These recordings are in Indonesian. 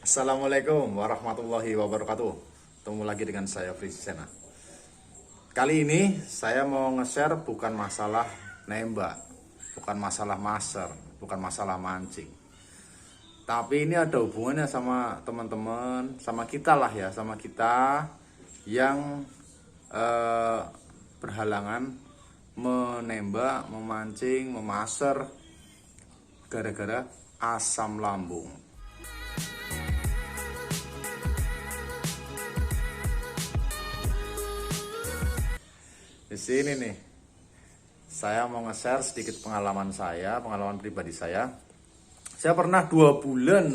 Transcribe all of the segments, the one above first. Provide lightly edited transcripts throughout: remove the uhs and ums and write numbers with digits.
Assalamualaikum warahmatullahi wabarakatuh. Ketemu lagi dengan saya Fritz Sena. Kali ini saya mau nge-share bukan masalah nembak, bukan masalah maser, bukan masalah mancing. Tapi ini ada hubungannya sama teman-teman, sama kita lah ya, sama kita yang eh, berhalangan menembak, memancing, memaser gara-gara asam lambung. Di sini nih, saya mau nge-share sedikit pengalaman saya, pengalaman pribadi saya. Saya pernah 2 bulan,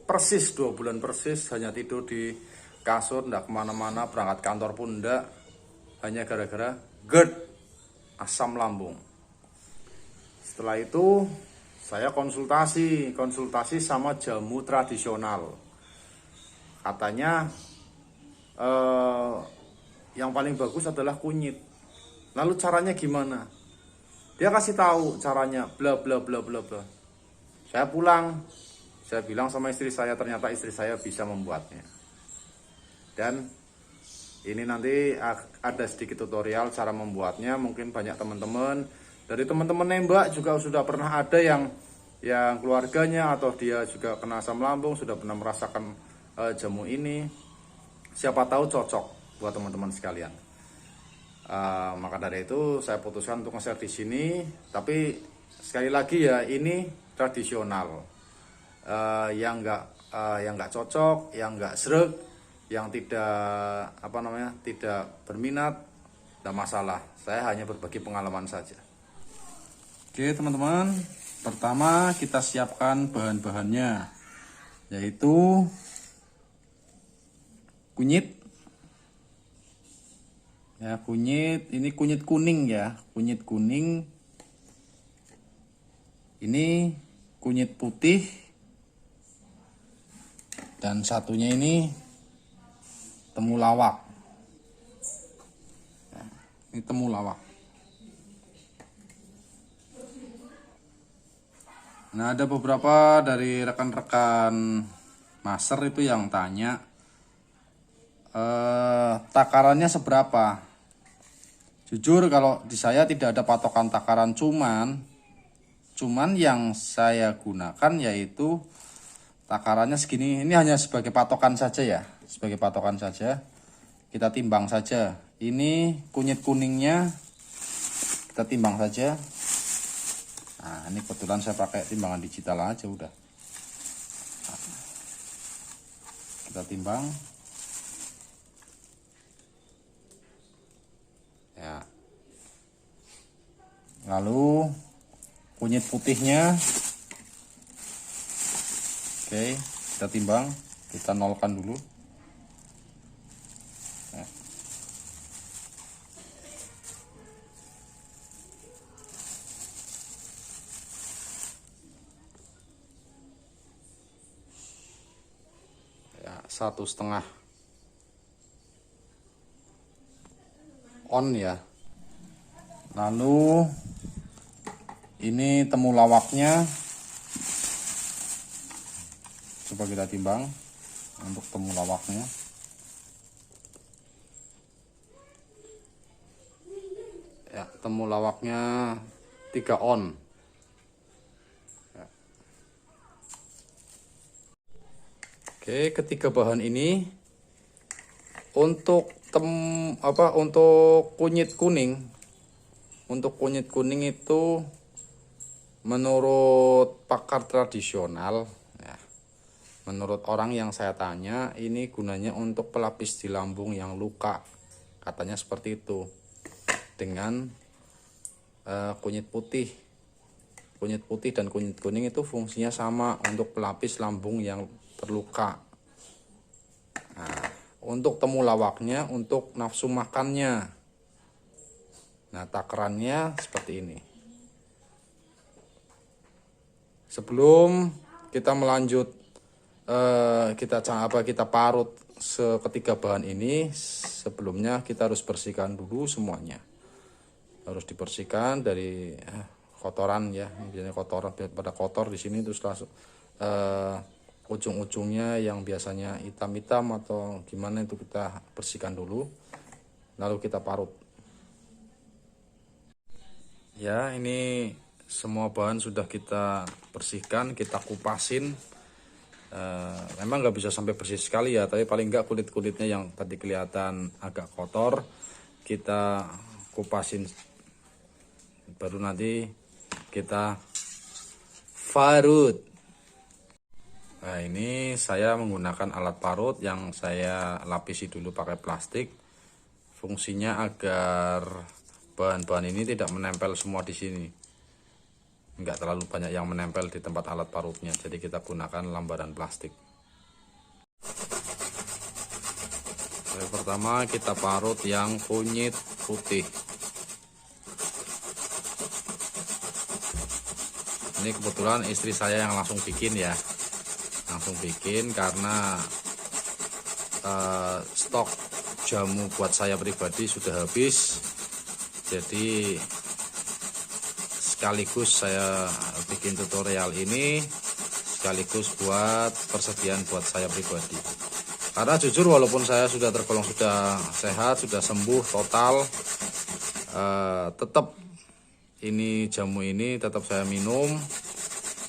persis 2 bulan persis, hanya tidur di kasur, nggak kemana-mana, berangkat kantor pun nggak, hanya gara-gara GERD, asam lambung. Setelah itu, saya konsultasi sama jamu tradisional. Katanya, yang paling bagus adalah kunyit. Lalu caranya gimana? Dia kasih tahu caranya, bla bla bla bla bla. Saya pulang, saya bilang sama istri saya, ternyata istri saya bisa membuatnya. Dan ini nanti ada sedikit tutorial cara membuatnya. Mungkin banyak teman-teman, dari teman-teman nembak juga sudah pernah ada yang keluarganya atau dia juga kena asam lambung, sudah pernah merasakan jamu ini. Siapa tahu cocok buat teman-teman sekalian. Maka dari itu saya putuskan untuk nge-share di sini. Tapi sekali lagi ya, ini tradisional. Yang nggak cocok, yang nggak sreg, yang tidak tidak berminat, tidak masalah. Saya hanya berbagi pengalaman saja. Oke teman-teman, pertama kita siapkan bahan-bahannya, yaitu kunyit. Ya, kunyit, ini kunyit kuning ya, kunyit kuning. Ini kunyit putih. Dan satunya ini temulawak. Ya, ini temulawak. Nah, ada beberapa dari rekan-rekan maser itu yang tanya, takarannya seberapa? Jujur kalau di saya tidak ada patokan takaran, cuman yang saya gunakan yaitu takarannya segini. Ini hanya sebagai patokan saja ya, sebagai patokan saja. Kita timbang saja. Ini kunyit kuningnya kita timbang saja. Nah, ini kebetulan saya pakai timbangan digital aja udah. Kita timbang. Ya. Lalu kunyit putihnya, oke, kita timbang, kita nolkan dulu. Ya, 1,5 on ya. Lalu ini temulawaknya, coba kita timbang untuk temulawaknya. Ya, temulawaknya 3 on. Ya. Oke, ketiga bahan ini untuk kunyit kuning. Untuk kunyit kuning itu menurut pakar tradisional ya, menurut orang yang saya tanya, ini gunanya untuk pelapis di lambung yang luka. Katanya seperti itu. Dengan kunyit putih. Kunyit putih dan kunyit kuning itu fungsinya sama, untuk pelapis lambung yang terluka. Nah, untuk temulawaknya untuk nafsu makannya. Nah, takarannya seperti ini. Sebelum kita melanjut, kita parut ketiga bahan ini, sebelumnya kita harus bersihkan dulu semuanya. Harus dibersihkan dari kotoran ya, biasanya kotoran pada kotor di sini, terus langsung ujung-ujungnya yang biasanya hitam-hitam atau gimana itu kita bersihkan dulu, lalu kita parut. Ya, ini semua bahan sudah kita bersihkan, kita kupasin. Memang nggak bisa sampai bersih sekali ya, tapi paling nggak kulit-kulitnya yang tadi kelihatan agak kotor kita kupasin, baru nanti kita parut. Nah, ini saya menggunakan alat parut yang saya lapisi dulu pakai plastik. Fungsinya agar bahan-bahan ini tidak menempel semua di sini. Enggak terlalu banyak yang menempel di tempat alat parutnya. Jadi kita gunakan lembaran plastik. Yang pertama kita parut yang kunyit putih. Ini kebetulan istri saya yang langsung bikin ya. Langsung bikin karena stok jamu buat saya pribadi sudah habis, jadi sekaligus saya bikin tutorial ini sekaligus buat persediaan buat saya pribadi. Karena jujur walaupun saya sudah tergolong sudah sehat, sudah sembuh total, tetap ini jamu ini tetap saya minum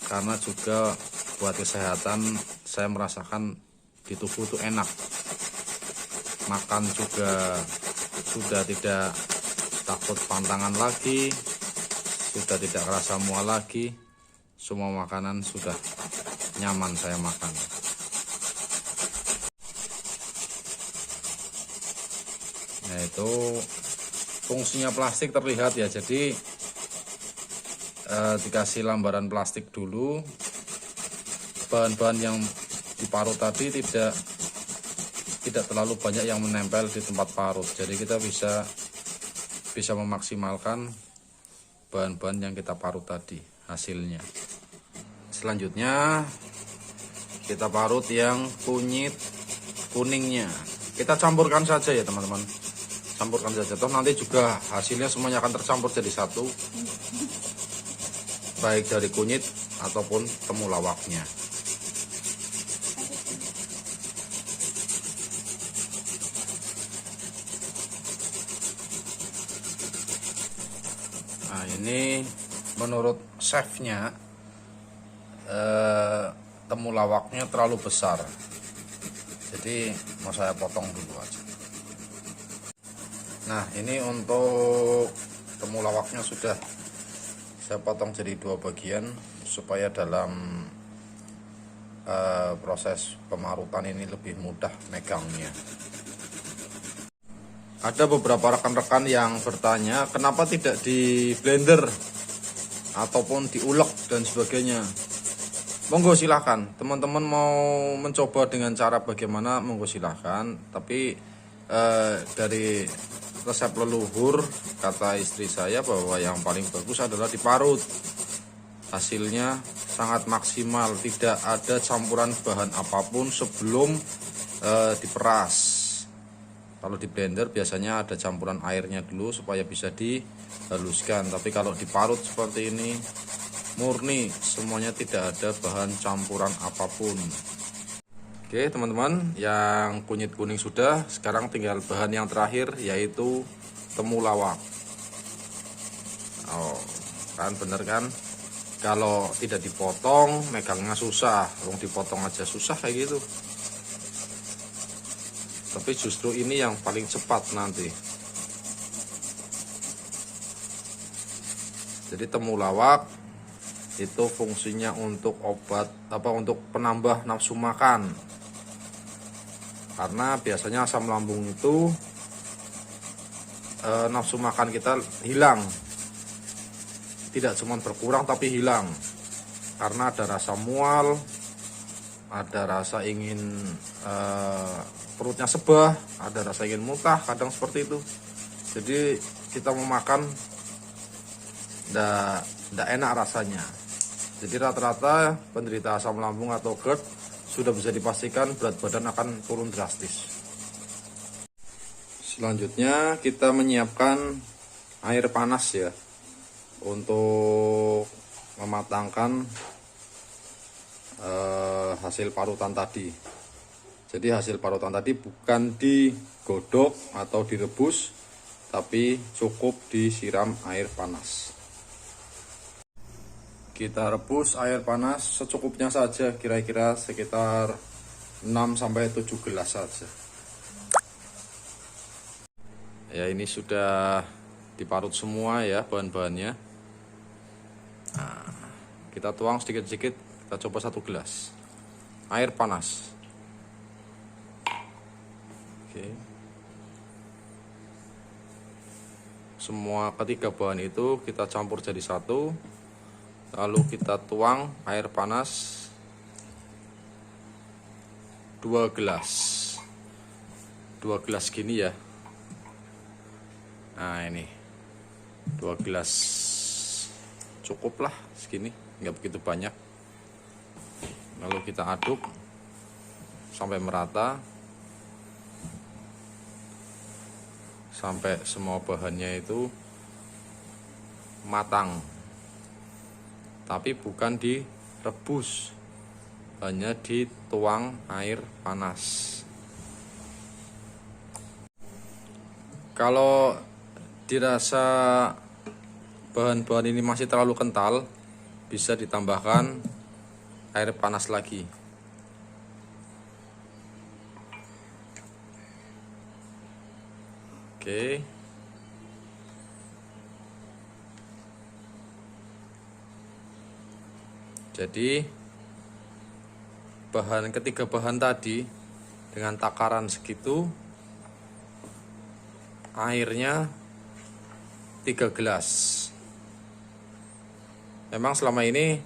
karena juga buat kesehatan. Saya merasakan di tubuh itu enak, makan juga sudah tidak takut pantangan lagi, sudah tidak kerasa mual lagi, semua makanan sudah nyaman saya makan. Nah, itu fungsinya plastik terlihat ya, jadi dikasih lambaran plastik dulu. Bahan-bahan yang diparut tadi tidak terlalu banyak yang menempel di tempat parut, jadi kita bisa memaksimalkan bahan-bahan yang kita parut tadi hasilnya. Selanjutnya kita parut yang kunyit kuningnya, kita campurkan saja ya teman-teman, campurkan saja, toh nanti juga hasilnya semuanya akan tercampur jadi satu, baik dari kunyit ataupun temulawaknya. Nah, ini menurut chefnya temulawaknya terlalu besar, jadi mau saya potong dulu aja. Nah, ini untuk temulawaknya sudah saya potong jadi 2 bagian supaya dalam proses pemarutan ini lebih mudah megangnya. Ada beberapa rekan-rekan yang bertanya kenapa tidak di blender ataupun diulek dan sebagainya. Monggo silahkan, teman-teman mau mencoba dengan cara bagaimana monggo silahkan, tapi dari resep leluhur kata istri saya bahwa yang paling bagus adalah diparut. Hasilnya sangat maksimal, tidak ada campuran bahan apapun sebelum diperas. Kalau di blender biasanya ada campuran airnya dulu supaya bisa dihaluskan, tapi kalau diparut seperti ini murni, semuanya tidak ada bahan campuran apapun. Oke teman-teman, yang kunyit kuning sudah, sekarang tinggal bahan yang terakhir yaitu temulawak. Oh, kan bener kan? Kalau tidak dipotong megangnya susah, kalau dipotong aja susah kayak gitu. Tapi justru ini yang paling cepat nanti. Jadi temulawak itu fungsinya untuk obat untuk penambah nafsu makan. Karena biasanya asam lambung itu nafsu makan kita hilang. Tidak cuma berkurang tapi hilang. Karena ada rasa mual, ada rasa ingin perutnya sebah, ada rasa ingin muntah, kadang seperti itu. Jadi kita mau makan nggak enak rasanya. Jadi rata-rata penderita asam lambung atau GERD sudah bisa dipastikan berat badan akan turun drastis. Selanjutnya kita menyiapkan air panas ya untuk mematangkan hasil parutan tadi. Jadi hasil parutan tadi bukan digodok atau direbus, tapi cukup disiram air panas. Kita rebus air panas secukupnya saja, kira-kira sekitar 6-7 gelas saja. Ya, ini sudah diparut semua ya bahan-bahannya. Nah, kita tuang sedikit-sedikit, kita coba 1 gelas air panas. Oke. Semua ketiga bahan itu kita campur jadi satu, lalu kita tuang air panas 2 gelas. 2 gelas gini ya. Nah, ini 2 gelas cukup lah segini, nggak begitu banyak. Lalu kita aduk sampai merata, sampai semua bahannya itu matang, tapi bukan direbus, hanya dituang air panas. Kalau dirasa bahan-bahan ini masih terlalu kental, bisa ditambahkan air panas lagi. Oke. Jadi ketiga bahan tadi dengan takaran segitu, airnya 3 gelas. Memang selama ini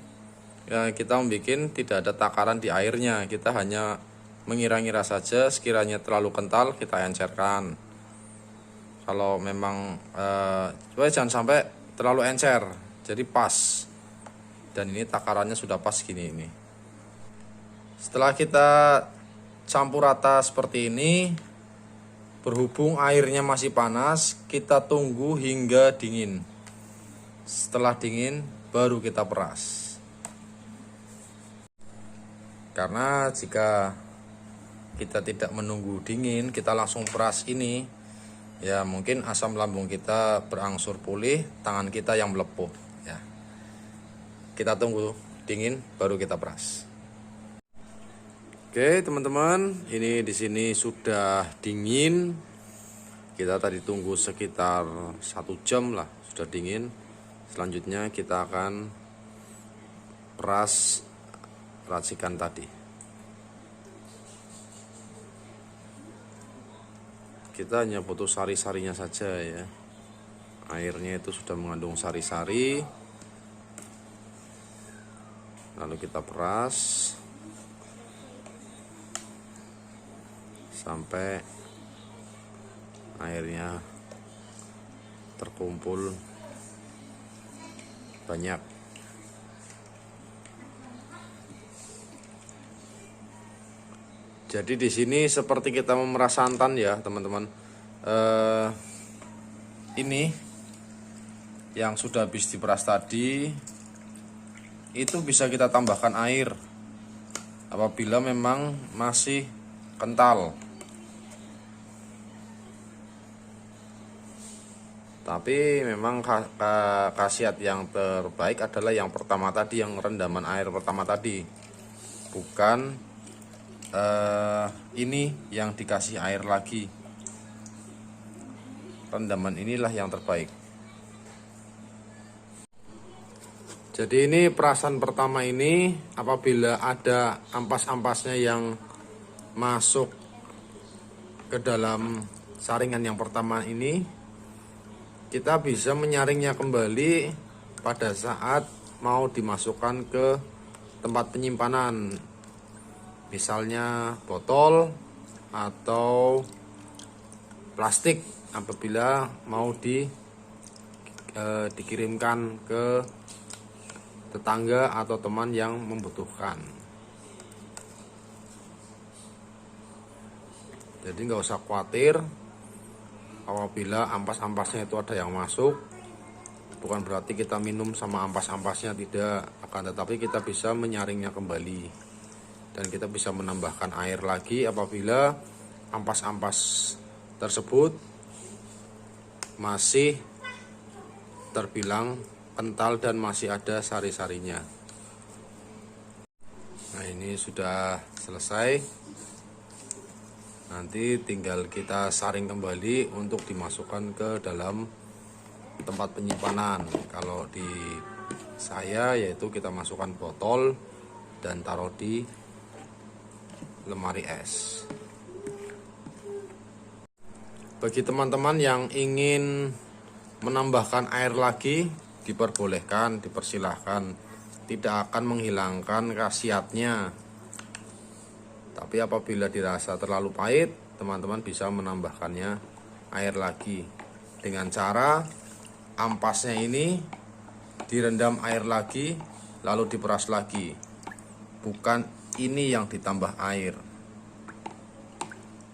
ya, kita membuat tidak ada takaran di airnya, kita hanya mengira-ngira saja. Sekiranya terlalu kental kita encerkan. Kalau memang jangan sampai terlalu encer, jadi pas. Dan ini takarannya sudah pas gini ini. Setelah kita campur rata seperti ini, berhubung airnya masih panas, kita tunggu hingga dingin. Setelah dingin baru kita peras. Karena jika kita tidak menunggu dingin, kita langsung peras ini, ya mungkin asam lambung kita berangsur pulih, tangan kita yang melepuh ya. Kita tunggu dingin baru kita peras. Oke teman-teman, ini di sini sudah dingin. Kita tadi tunggu sekitar 1 jam lah, sudah dingin. Selanjutnya kita akan peras racikan tadi. Kita hanya butuh sari-sarinya saja ya. Airnya itu sudah mengandung sari-sari. Lalu kita peras sampai airnya terkumpul banyak. Jadi di sini seperti kita memeras santan ya teman-teman. Ini yang sudah habis diperas tadi itu bisa kita tambahkan air apabila memang masih kental. Tapi memang khasiat yang terbaik adalah yang pertama tadi, yang rendaman air pertama tadi, bukan ini yang dikasih air lagi. Rendaman inilah yang terbaik. Jadi ini perasan pertama ini, apabila ada ampas-ampasnya yang masuk ke dalam saringan yang pertama ini, kita bisa menyaringnya kembali pada saat mau dimasukkan ke tempat penyimpanan, misalnya botol atau plastik, apabila mau dikirimkan ke tetangga atau teman yang membutuhkan. Jadi nggak usah khawatir apabila ampas-ampasnya itu ada yang masuk, Bukan berarti kita minum sama ampas-ampasnya, tidak. Akan tetapi kita bisa menyaringnya kembali. Dan kita bisa menambahkan air lagi apabila ampas-ampas tersebut masih terbilang kental dan masih ada sari-sarinya. Nah, ini sudah selesai. Nanti tinggal kita saring kembali untuk dimasukkan ke dalam tempat penyimpanan. Kalau di saya yaitu kita masukkan botol dan taruh di lemari es. Bagi teman-teman yang ingin menambahkan air lagi, diperbolehkan, dipersilahkan. Tidak akan menghilangkan khasiatnya. Tapi apabila dirasa terlalu pahit, teman-teman bisa menambahkannya air lagi. Dengan cara ampasnya ini direndam air lagi, lalu diperas lagi. Bukan ini yang ditambah air.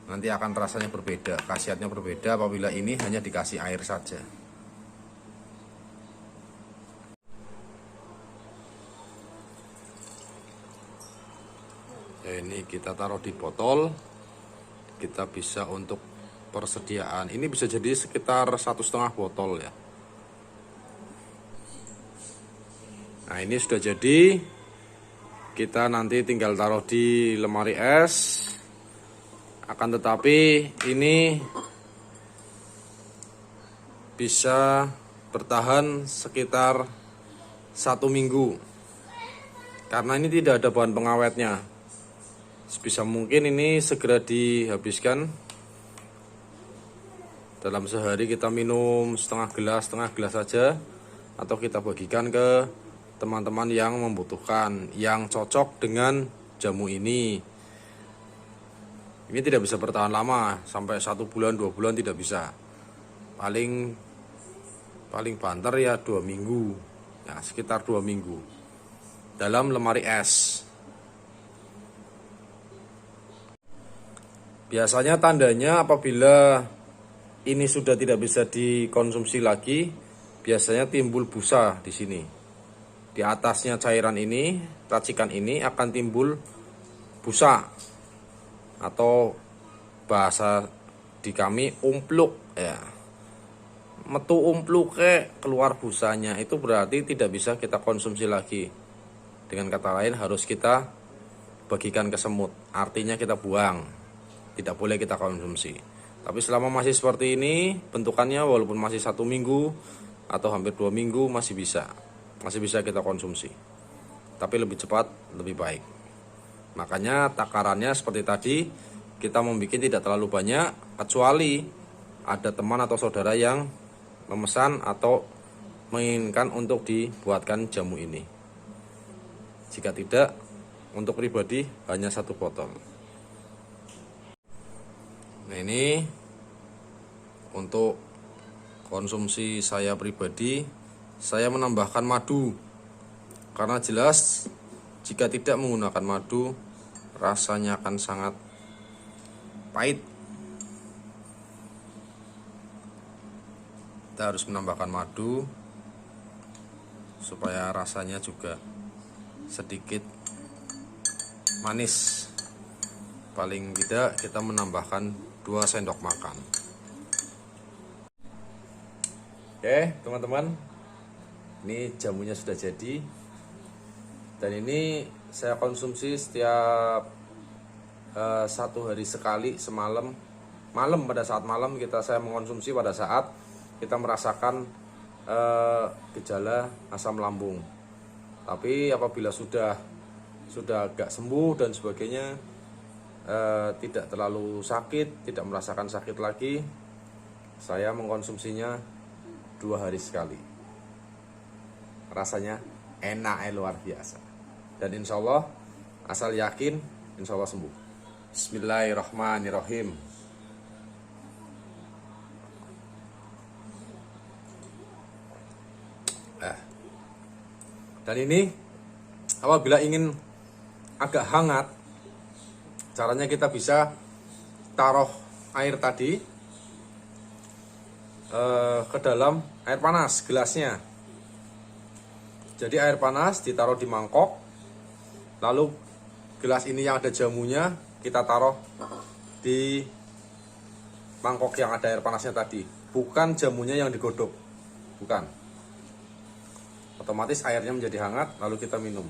Nanti akan rasanya berbeda, khasiatnya berbeda apabila ini hanya dikasih air saja. Ya, ini kita taruh di botol. Kita bisa untuk persediaan ini bisa jadi sekitar 1,5 botol ya. Nah, ini sudah jadi. Kita nanti tinggal taruh di lemari es. Akan tetapi ini bisa bertahan sekitar 1 minggu. Karena ini tidak ada bahan pengawetnya. Sebisa mungkin ini segera dihabiskan. Dalam sehari kita minum setengah gelas saja, atau kita bagikan ke teman-teman yang membutuhkan, yang cocok dengan jamu ini. Ini tidak bisa bertahan lama, sampai 1 bulan, 2 bulan tidak bisa. Paling banter ya 2 minggu, ya sekitar 2 minggu. Dalam lemari es. Biasanya tandanya apabila ini sudah tidak bisa dikonsumsi lagi, biasanya timbul busa di sini. Di atasnya cairan ini, racikan ini akan timbul busa, atau bahasa di kami umpluk ya. Metu umpluk keluar busanya, itu berarti tidak bisa kita konsumsi lagi. Dengan kata lain harus kita bagikan ke semut, artinya kita buang. Tidak boleh kita konsumsi. Tapi selama masih seperti ini bentukannya, walaupun masih 1 minggu atau hampir 2 minggu, masih bisa kita konsumsi. Tapi lebih cepat lebih baik. Makanya takarannya seperti tadi, kita membuat tidak terlalu banyak, kecuali ada teman atau saudara yang memesan atau menginginkan untuk dibuatkan jamu ini. Jika tidak, untuk pribadi hanya 1 botol. Nah, ini untuk konsumsi saya pribadi, saya menambahkan madu. Karena jelas jika tidak menggunakan madu, rasanya akan sangat pahit. Kita harus menambahkan madu supaya rasanya juga sedikit manis. Paling tidak kita menambahkan 2 sendok makan. Oke teman-teman, ini jamunya sudah jadi. Dan ini saya konsumsi setiap 1 hari sekali semalam. Pada saat malam saya mengkonsumsi pada saat kita merasakan gejala asam lambung. Tapi apabila sudah agak sembuh dan sebagainya, tidak terlalu sakit, tidak merasakan sakit lagi, saya mengkonsumsinya 2 hari sekali. Rasanya enak, luar biasa. Dan insya Allah, asal yakin, insya Allah sembuh. Bismillahirrahmanirrahim. Dan ini apabila ingin agak hangat, caranya kita bisa taruh air tadi ke dalam air panas gelasnya. Jadi air panas ditaruh di mangkok, lalu gelas ini yang ada jamunya kita taruh di mangkok yang ada air panasnya tadi. Bukan jamunya yang digodok, bukan. Otomatis airnya menjadi hangat, lalu kita minum.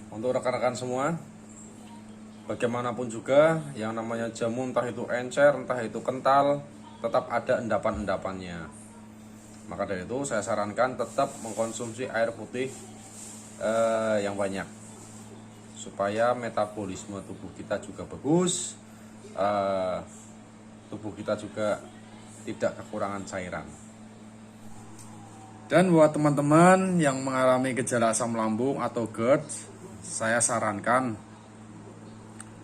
Untuk rekan-rekan semua, bagaimanapun juga yang namanya jamu, entah itu encer, entah itu kental, tetap ada endapan-endapannya. Maka dari itu saya sarankan tetap mengkonsumsi air putih yang banyak, supaya metabolisme tubuh kita juga bagus, tubuh kita juga tidak kekurangan cairan. Dan buat teman-teman yang mengalami gejala asam lambung atau GERD, saya sarankan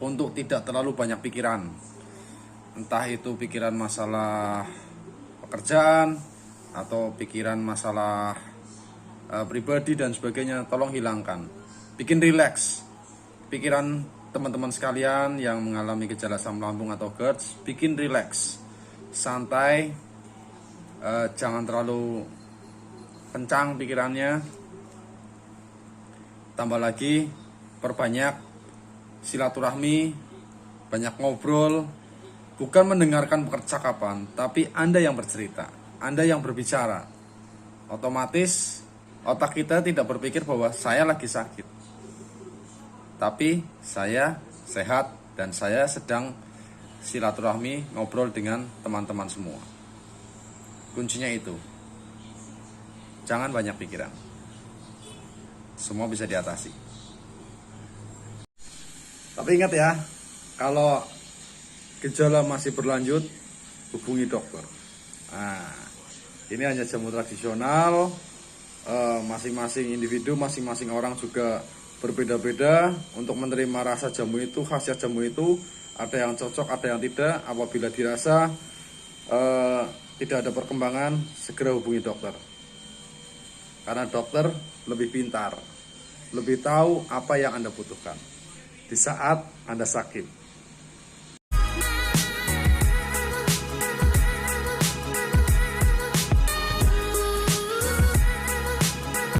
untuk tidak terlalu banyak pikiran. Entah itu pikiran masalah pekerjaan atau pikiran masalah pribadi dan sebagainya, tolong hilangkan. Bikin rileks pikiran teman-teman sekalian yang mengalami gejala asam lambung atau GERD. Bikin rileks, santai, jangan terlalu kencang pikirannya. Tambah lagi, perbanyak silaturahmi, banyak ngobrol. Bukan mendengarkan percakapan, tapi Anda yang bercerita, Anda yang berbicara. Otomatis otak kita tidak berpikir bahwa saya lagi sakit, tapi saya sehat dan saya sedang silaturahmi, ngobrol dengan teman-teman semua. Kuncinya itu, jangan banyak pikiran. Semua bisa diatasi. Tapi ingat ya, kalau gejala masih berlanjut, hubungi dokter. Nah, ini hanya jamu tradisional, masing-masing individu, masing-masing orang juga berbeda-beda untuk menerima rasa jamu itu, khasiat jamu itu. Ada yang cocok, ada yang tidak. Apabila dirasa tidak ada perkembangan, segera hubungi dokter. Karena dokter lebih pintar, lebih tahu apa yang Anda butuhkan di saat Anda sakit.